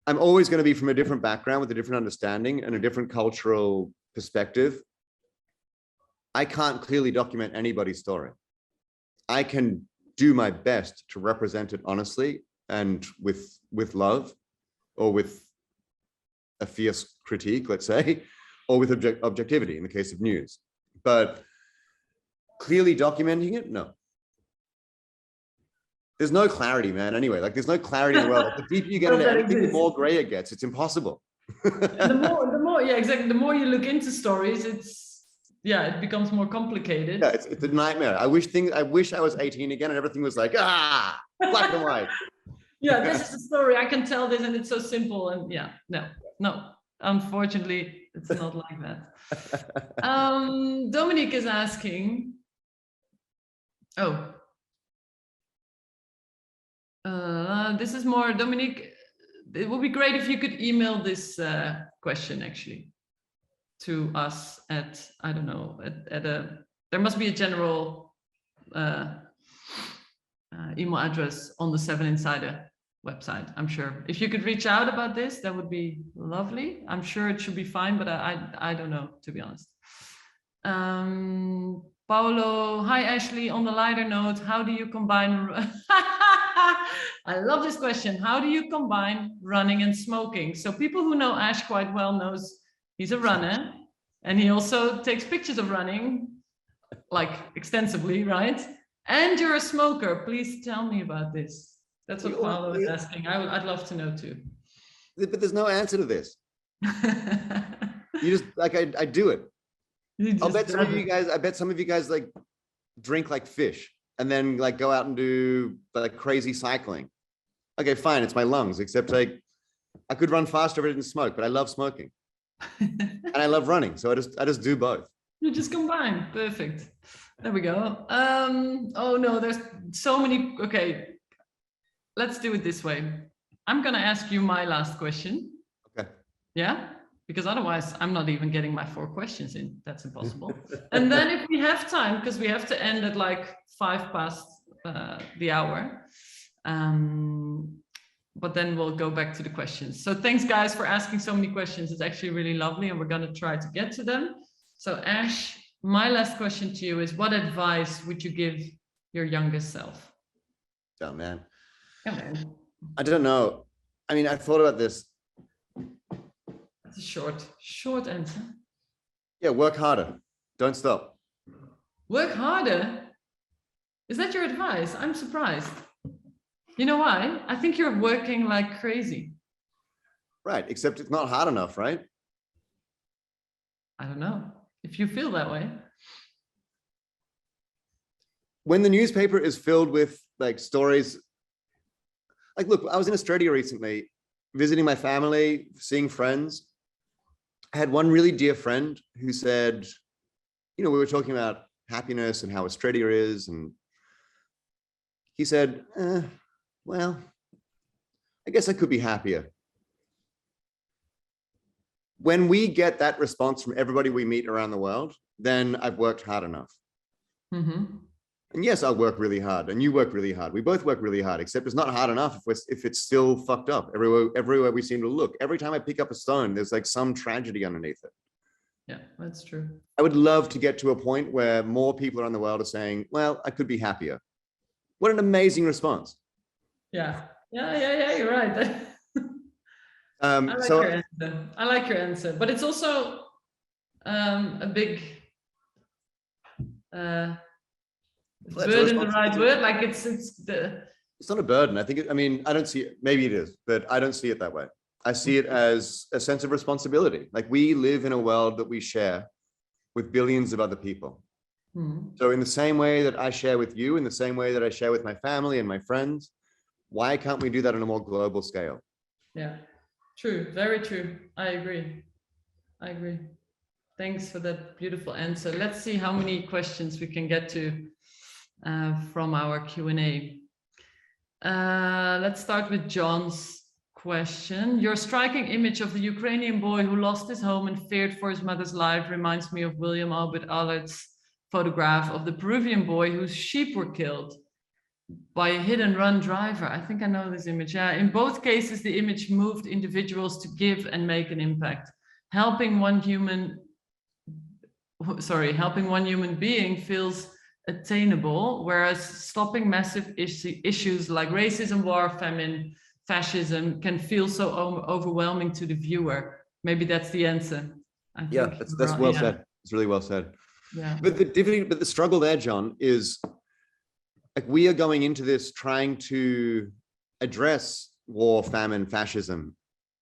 I'm always going to be from a different background with a different understanding and a different cultural perspective. I can't clearly document anybody's story. I can do my best to represent it honestly and with love, or with a fierce critique, let's say, or with objectivity in the case of news. But clearly documenting it, no. There's no clarity, man. Anyway, like, there's no clarity in the world. Like, the deeper you get into anything, the more gray it gets. It's impossible. the more, yeah, exactly. The more you look into stories, it becomes more complicated. Yeah, it's a nightmare. I wish I was 18 again and everything was like, black and white. Yeah, this is the story. I can tell this, and it's so simple. And yeah, no. Unfortunately, it's not like that. Dominic is asking. This is more, Dominic, it would be great if you could email this question actually to us at, I don't know, there must be a general email address on the 7 Insider website, I'm sure. If you could reach out about this, that would be lovely. I'm sure it should be fine, but I don't know, to be honest. Paolo, hi Ashley, on the lighter note, how do you combine, I love this question, how do you combine running and smoking? So people who know Ash quite well knows he's a runner, and he also takes pictures of running, like extensively, right? And you're a smoker, please tell me about this. That's what Paolo is asking. I'd love to know too. But there's no answer to this. You just, like, I do it. I bet some of you guys like drink like fish and then like go out and do like crazy cycling. Okay, fine, it's my lungs, except like I could run faster if I didn't smoke, but I love smoking. And I love running, so I just do both. You just combine. Perfect. There we go. Oh no, there's so many. Okay, let's do it this way. I'm gonna ask you my last question. Okay. Yeah? Because otherwise I'm not even getting my 4 questions in. That's impossible. And then if we have time, because we have to end at like 5 past the hour. But then we'll go back to the questions. So thanks guys for asking so many questions. It's actually really lovely, and we're gonna try to get to them. So Ash, my last question to you is, what advice would you give your youngest self? Oh man. Come on. I don't know. I mean, I thought about this. That's a short answer. Yeah, work harder. Don't stop. Work harder? Is that your advice? I'm surprised. You know why? I think you're working like crazy. Right, except it's not hard enough, right? I don't know if you feel that way. When the newspaper is filled with like stories, like, look, I was in Australia recently, visiting my family, seeing friends. I had one really dear friend who said, you know, we were talking about happiness and how Australia is, and he said, well, I guess I could be happier. When we get that response from everybody we meet around the world, then I've worked hard enough. Mm-hmm. And yes, I'll work really hard, and you work really hard. We both work really hard, except it's not hard enough if it's still fucked up everywhere we seem to look. Every time I pick up a stone, there's like some tragedy underneath it. Yeah, that's true. I would love to get to a point where more people around the world are saying, well, I could be happier. What an amazing response. Yeah, you're right. I like your answer, but it's also a big burden, the right word. Like it's not a burden. I think I don't see it. Maybe it is, but I don't see it that way. I see it as a sense of responsibility. Like, we live in a world that we share with billions of other people. So in the same way that I share with you, in the same way that I share with my family and my friends, why can't we do that on a more global scale? Yeah, true. Very true. I agree. I agree. Thanks for that beautiful answer. Let's see how many questions we can get to from our Q&A. Let's start with John's question. Your striking image of the Ukrainian boy who lost his home and feared for his mother's life reminds me of William Albert Allard's photograph of the Peruvian boy whose sheep were killed by a hit and run driver. I think I know this image. Yeah, in both cases, the image moved individuals to give and make an impact, helping one human being feels attainable, whereas stopping massive issues like racism, war, famine, fascism can feel so overwhelming to the viewer. Maybe that's the answer. Yeah, that's well said. It's really well said. Yeah. But the struggle there, John, is like we are going into this trying to address war, famine, fascism,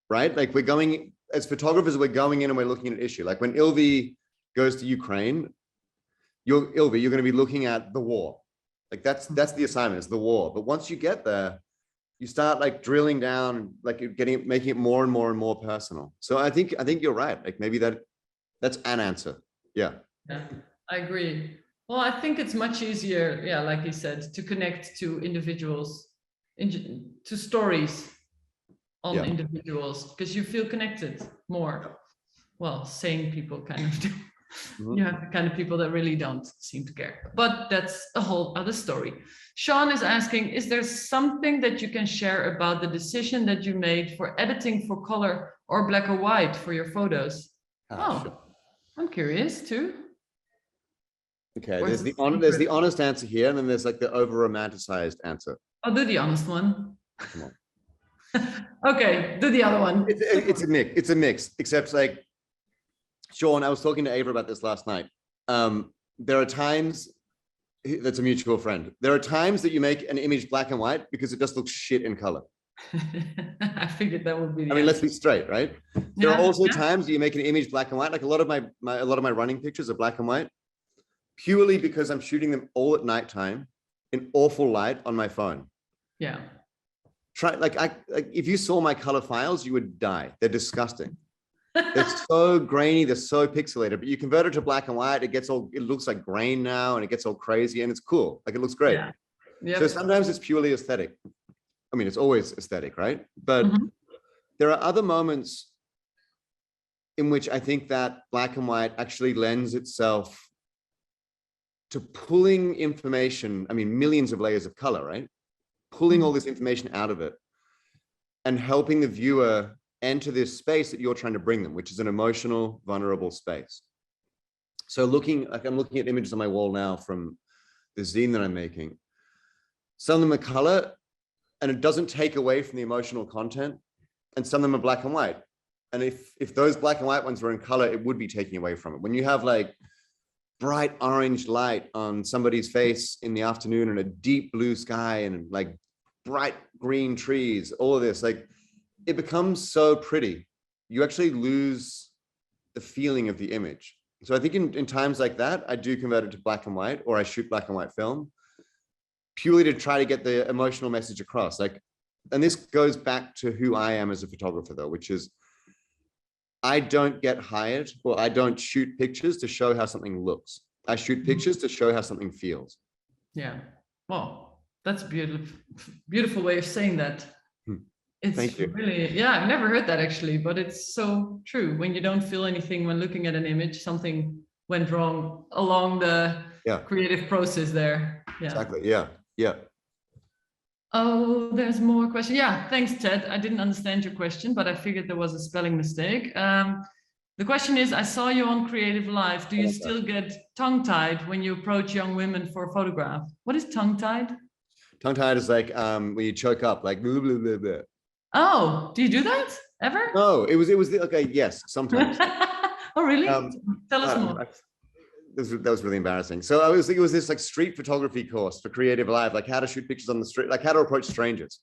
right? Like we're going, as photographers, we're going in and we're looking at an issue. Like when Ilvy goes to Ukraine, you're going to be looking at the war. Like that's the assignment, is the war. But once you get there, you start like drilling down, like making it more and more and more personal. So I think you're right. Like maybe that's an answer. Yeah. Yeah, I agree. Well, I think it's much easier, yeah, like you said, to connect to individuals, to stories on individuals, because you feel connected more. Well, sane people kind of do. You have the kind of people that really don't seem to care, but that's a whole other story. Sean is asking, is there something that you can share about the decision that you made for editing for color or black or white for your photos? Sure. I'm curious too. Okay, there's the honest answer here, and then there's like the over romanticized answer. I'll do the honest one. Come on. Okay, do the other one. It's a mix, except like, Sean, I was talking to Ava about this last night. There are times, that's a mutual friend. There are times that you make an image black and white because it just looks shit in color. I figured that would be I mean, let's be straight, right? There are also times you make an image black and white. Like a lot of my running pictures are black and white, purely because I'm shooting them all at nighttime in awful light on my phone. Yeah. If you saw my color files, you would die. They're disgusting. They're so grainy, they're so pixelated, but you convert it to black and white, it looks like grain now, and it gets all crazy, and it's cool. Like it looks great. Yeah. Yep. So sometimes it's purely aesthetic. I mean, it's always aesthetic, right? But there are other moments in which I think that black and white actually lends itself to pulling information. I mean, millions of layers of color, right? Pulling all this information out of it and helping the viewer enter this space that you're trying to bring them, which is an emotional, vulnerable space. So I'm looking at images on my wall now from the zine that I'm making. Some of them are color, and it doesn't take away from the emotional content, and some of them are black and white. And if those black and white ones were in color, it would be taking away from it. When you have like bright orange light on somebody's face in the afternoon and a deep blue sky and like bright green trees, all of this, like, it becomes so pretty, you actually lose the feeling of the image. So I think in times like that, I do convert it to black and white, or I shoot black and white film, purely to try to get the emotional message across. Like, and this goes back to who I am as a photographer though, which is I don't get hired, or I don't shoot pictures to show how something looks. I shoot pictures to show how something feels. Yeah, well, that's a beautiful way of saying that. It's Thank you. Really, yeah, I've never heard that actually, but it's so true. When you don't feel anything when looking at an image, something went wrong along the creative process there. Yeah. Exactly. Yeah. Yeah. Oh, there's more questions. Yeah, thanks, Ted. I didn't understand your question, but I figured there was a spelling mistake. The question is, I saw you on Creative Live. Do you still get tongue-tied when you approach young women for a photograph? What is tongue-tied? Tongue-tied is like when you choke up, like blah, blah, blah, blah. Oh, do you do that ever? No, it was okay. Yes, sometimes. Oh, really? Tell us more. That was really embarrassing. So it was this like street photography course for Creative Live, like how to shoot pictures on the street, like how to approach strangers.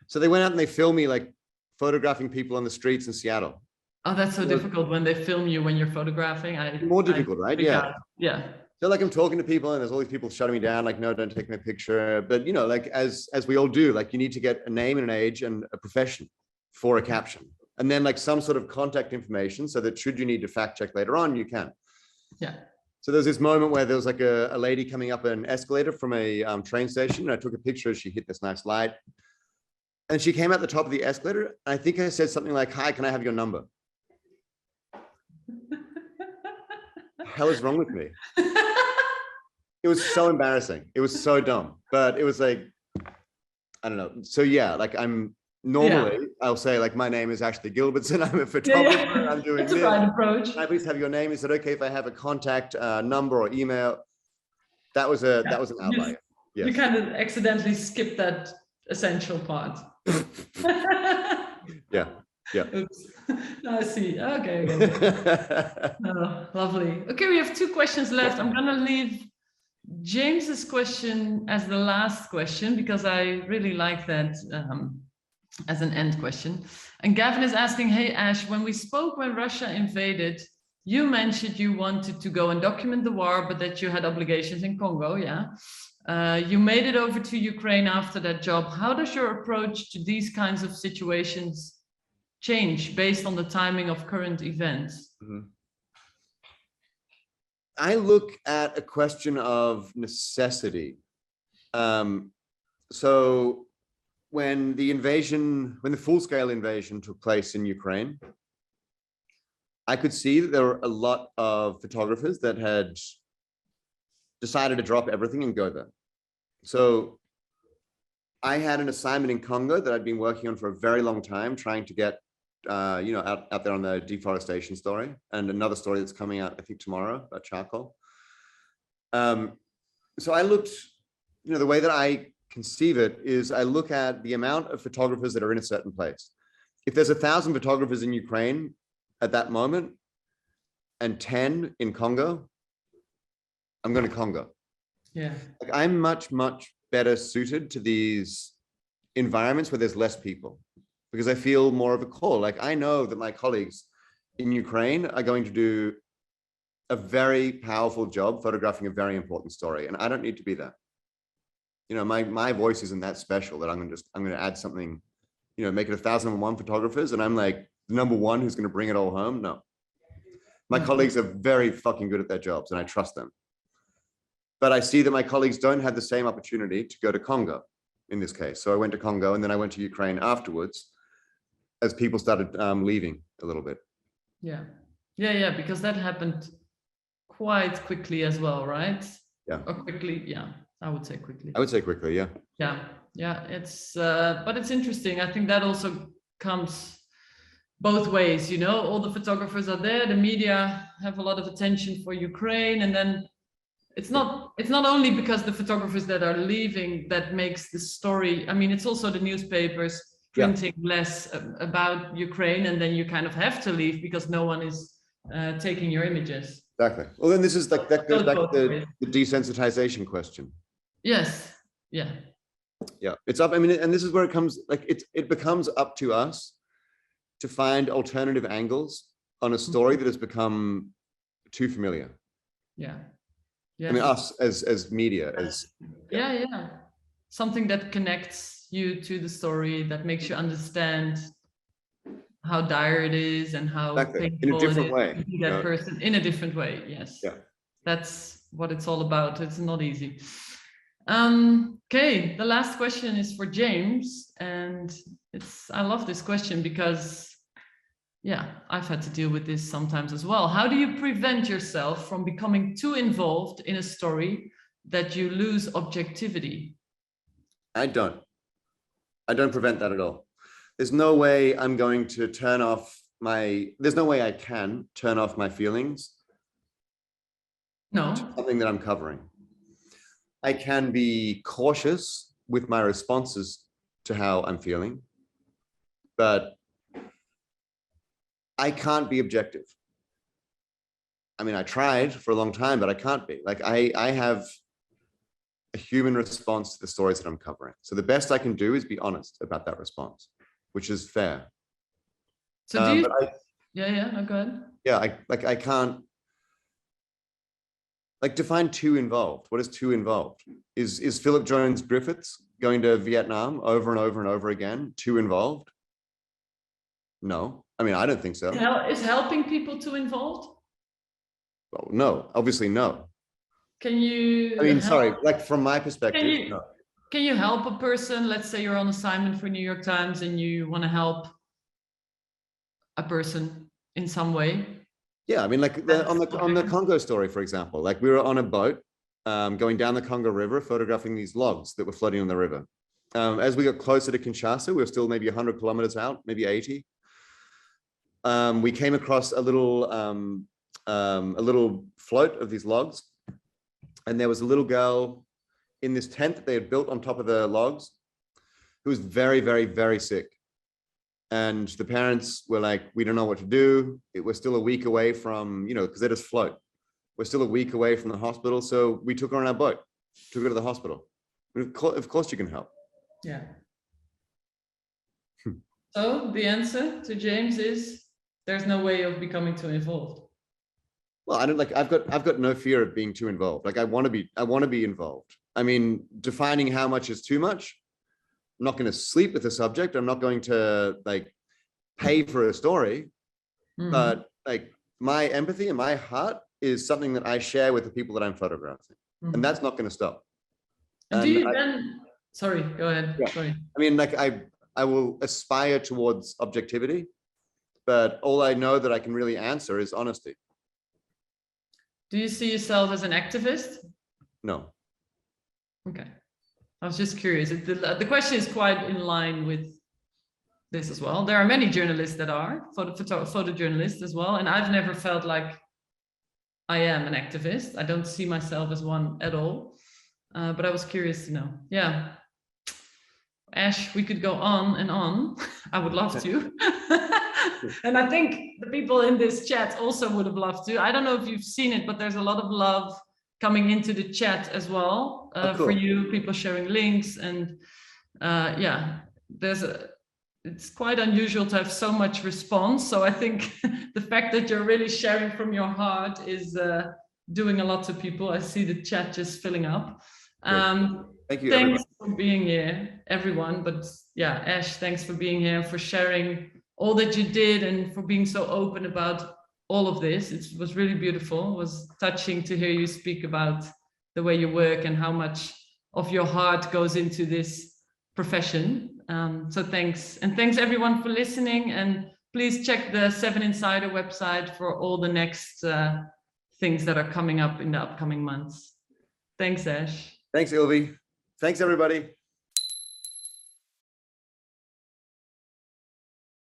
So they went out and they filmed me like photographing people on the streets in Seattle. Oh, that's so difficult when they film you when you're photographing. More difficult, right? Yeah. Yeah. So like I'm talking to people and there's all these people shutting me down, like, no, don't take my picture. But you know, like as we all do, like you need to get a name and an age and a profession for a caption. And then like some sort of contact information so that should you need to fact check later on, you can. Yeah. So there's this moment where there was like a lady coming up an escalator from a train station. And I took a picture. She hit this nice light. And she came out the top of the escalator. And I think I said something like, hi, can I have your number? The hell is wrong with me? It was so embarrassing. It was so dumb. But it was like, I don't know. So yeah, like I'm normally, I'll say like, my name is Ashley Gilbertson. I'm a photographer. I'm doing That's this. a right approach. Can I please have your name? Is it okay if I have a contact number or email? That was an outlier. Yes. You kind of accidentally skipped that essential part. Yeah. Oops. I see. Okay. Oh, lovely. Okay, we have 2 questions left. I'm gonna leave James's question as the last question because I really like that as an end question. And Gavin is asking, hey Ash, when we spoke when Russia invaded, you mentioned you wanted to go and document the war, but that you had obligations in Congo, yeah? You made it over to Ukraine after that job. How does your approach to these kinds of situations change based on the timing of current events? Mm-hmm. I look at a question of necessity. So when the full-scale invasion took place in Ukraine, I could see that there were a lot of photographers that had decided to drop everything and go there. So I had an assignment in Congo that I'd been working on for a very long time, trying to get out there on the deforestation story, and another story that's coming out, I think tomorrow, about charcoal. So I looked, the way that I conceive it is I look at the amount of photographers that are in a certain place. If there's 1,000 photographers in Ukraine at that moment and 10 in Congo, I'm going to Congo. Yeah. Like I'm much better suited to these environments where there's less people, because I feel more of a call. Like I know that my colleagues in Ukraine are going to do a very powerful job photographing a very important story, and I don't need to be there. My voice isn't that special that I'm going to add something, make it 1,001 photographers, and I'm like the number one who's going to bring it all home. No, my colleagues are very fucking good at their jobs, and I trust them. But I see that my colleagues don't have the same opportunity to go to Congo in this case. So I went to Congo, and then I went to Ukraine afterwards as people started leaving a little bit. Yeah, because that happened quite quickly as well, right? Yeah. Or quickly, yeah. I would say quickly. I would say quickly, yeah. Yeah. It's but it's interesting. I think that also comes both ways. All the photographers are there. The media have a lot of attention for Ukraine, and then it's not only because the photographers that are leaving that makes the story. I mean, it's also the newspapers printing less about Ukraine, and then you kind of have to leave because no one is taking your images. Exactly. Well, then this is like that goes back to the desensitization question. Yes. Yeah. It's up. I mean, and this is where it comes. Like it becomes up to us to find alternative angles on a story that has become too familiar. Yeah. Yes. I mean, us as media, yeah. Something that connects you to the story, that makes you understand how dire it is and how painful in a different way. To be that person in a different way. Yes. Yeah. That's what it's all about. It's not easy. Okay, the last question is for James, and I love this question because I've had to deal with this sometimes as well. How do you prevent yourself from becoming too involved in a story that you lose objectivity? I don't prevent that at all. There's no way I'm going to there's no way I can turn off my feelings. No. To something that I'm covering. I can be cautious with my responses to how I'm feeling, but I can't be objective. I mean, I tried for a long time, but I can't be. Like I have a human response to the stories that I'm covering. So the best I can do is be honest about that response, which is fair. So do you? No, go ahead. Yeah, I can't. Like define too involved. What is too involved? Is Philip Jones Griffiths going to Vietnam over and over and over again too involved? No, I mean, I don't think so. Is helping people too involved? Well, no, obviously no. Can you? I mean, sorry, like from my perspective, no. Can you help a person? Let's say you're on assignment for New York Times and you want to help a person in some way. Yeah, I mean, like on the Congo story, for example, like we were on a boat going down the Congo River, photographing these logs that were floating on the river. As we got closer to Kinshasa, we were still maybe 100 kilometers out, maybe 80. We came across a little float of these logs, and there was a little girl in this tent that they had built on top of the logs, who was very, very, very sick. And the parents were like, we don't know what to do. We're still a week away from, because they just float. We're still a week away from the hospital. So we took her on our boat, took her to the hospital. Of course you can help. Yeah. So the answer to James is there's no way of becoming too involved. Well, I don't like, I've got no fear of being too involved. Like I want to be involved. I mean, defining how much is too much. I'm not going to sleep with the subject. I'm not going to like pay for a story, but like my empathy and my heart is something that I share with the people that I'm photographing, and that's not going to stop. And do you then? Sorry, go ahead. Yeah. Sorry. I mean, like I will aspire towards objectivity, but all I know that I can really answer is honesty. Do you see yourself as an activist? No. Okay. I was just curious. The question is quite in line with this as well. There are many journalists that are photojournalists as well, and I've never felt like I am an activist. I don't see myself as one at all. But I was curious to know. Yeah. Ash, we could go on and on. I would love to. And I think the people in this chat also would have loved to. I don't know if you've seen it, but there's a lot of love coming into the chat as well cool. For you, people sharing links. And yeah, it's quite unusual to have so much response. So I think the fact that you're really sharing from your heart is doing a lot to people. I see the chat just filling up. Thank you. Thanks for being here, everyone. But yeah, Ash, thanks for being here, for sharing all that you did and for being so open about all of this. It was really beautiful. It was touching to hear you speak about the way you work and how much of your heart goes into this profession. So thanks. And thanks everyone for listening. And please check the 7 Insider website for all the next things that are coming up in the upcoming months. Thanks, Ash. Thanks, Ilvy. Thanks, everybody.